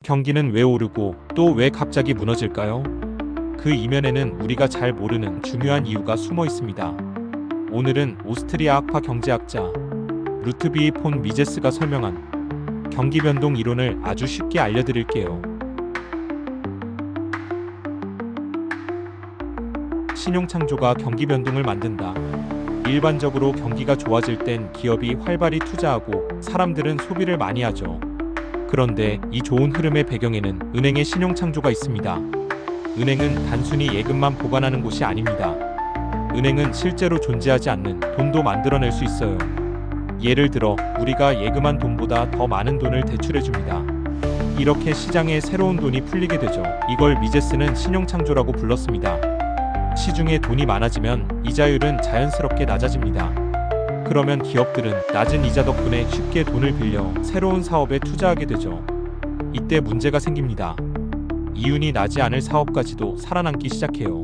경기는 왜 오르고 또 왜 갑자기 무너질까요? 그 이면에는 우리가 잘 모르는 중요한 이유가 숨어 있습니다. 오늘은 오스트리아 학파 경제학자 루트비 폰 미제스가 설명한 경기 변동 이론을 아주 쉽게 알려드릴게요. 신용 창조가 경기 변동을 만든다. 일반적으로 경기가 좋아질 땐 기업이 활발히 투자하고 사람들은 소비를 많이 하죠. 그런데 이 좋은 흐름의 배경에는 은행의 신용 창조가 있습니다. 은행은 단순히 예금만 보관하는 곳이 아닙니다. 은행은 실제로 존재하지 않는 돈도 만들어낼 수 있어요. 예를 들어 우리가 예금한 돈보다 더 많은 돈을 대출해줍니다. 이렇게 시장에 새로운 돈이 풀리게 되죠. 이걸 미제스는 신용 창조라고 불렀습니다. 시중에 돈이 많아지면 이자율은 자연스럽게 낮아집니다. 그러면 기업들은 낮은 이자 덕분에 쉽게 돈을 빌려 새로운 사업에 투자하게 되죠. 이때 문제가 생깁니다. 이윤이 나지 않을 사업까지도 살아남기 시작해요.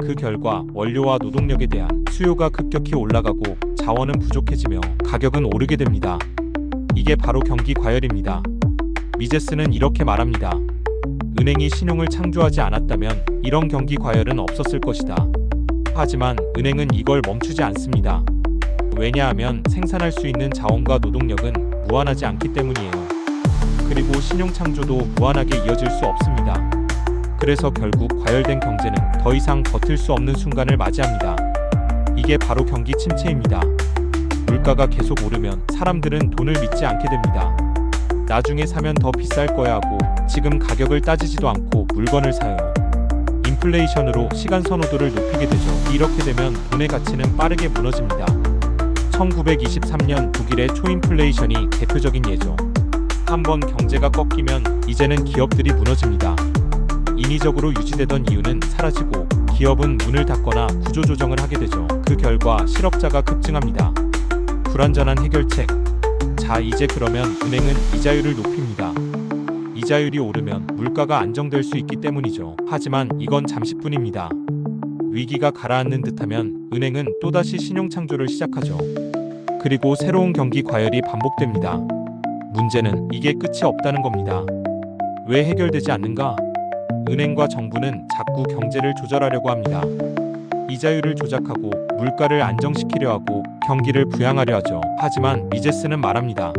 그 결과 원료와 노동력에 대한 수요가 급격히 올라가고 자원은 부족해지며 가격은 오르게 됩니다. 이게 바로 경기 과열입니다. 미제스는 이렇게 말합니다. 은행이 신용을 창조하지 않았다면 이런 경기 과열은 없었을 것이다. 하지만 은행은 이걸 멈추지 않습니다. 왜냐하면 생산할 수 있는 자원과 노동력은 무한하지 않기 때문이에요. 그리고 신용 창조도 무한하게 이어질 수 없습니다. 그래서 결국 과열된 경제는 더 이상 버틸 수 없는 순간을 맞이합니다. 이게 바로 경기 침체입니다. 물가가 계속 오르면 사람들은 돈을 믿지 않게 됩니다. 나중에 사면 더 비쌀 거야 하고 지금 가격을 따지지도 않고 물건을 사요. 인플레이션으로 시간 선호도를 높이게 되죠. 이렇게 되면 돈의 가치는 빠르게 무너집니다. 1923년 독일의 초인플레이션이 대표적인 예죠. 한번 경제가 꺾이면 이제는 기업들이 무너집니다. 인위적으로 유지되던 이유는 사라지고 기업은 문을 닫거나 구조조정을 하게 되죠. 그 결과 실업자가 급증합니다. 불완전한 해결책. 자, 이제 그러면 은행은 이자율을 높입니다. 이자율이 오르면 물가가 안정될 수 있기 때문이죠. 하지만 이건 잠시뿐입니다. 위기가 가라앉는 듯하면 은행은 또다시 신용 창조를 시작하죠. 그리고 새로운 경기 과열이 반복됩니다. 문제는 이게 끝이 없다는 겁니다. 왜 해결되지 않는가? 은행과 정부는 자꾸 경제를 조절하려고 합니다. 이자율을 조작하고 물가를 안정시키려 하고 경기를 부양하려 하죠. 하지만 미제스는 말합니다.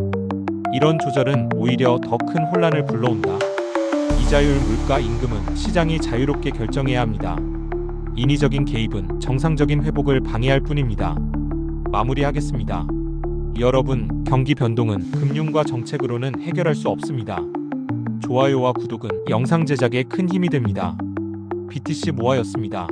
이런 조절은 오히려 더 큰 혼란을 불러온다. 이자율, 물가, 임금은 시장이 자유롭게 결정해야 합니다. 인위적인 개입은 정상적인 회복을 방해할 뿐입니다. 마무리하겠습니다. 여러분, 경기 변동은 금융과 정책으로는 해결할 수 없습니다. 좋아요와 구독은 영상 제작에 큰 힘이 됩니다. BTC 모아였습니다.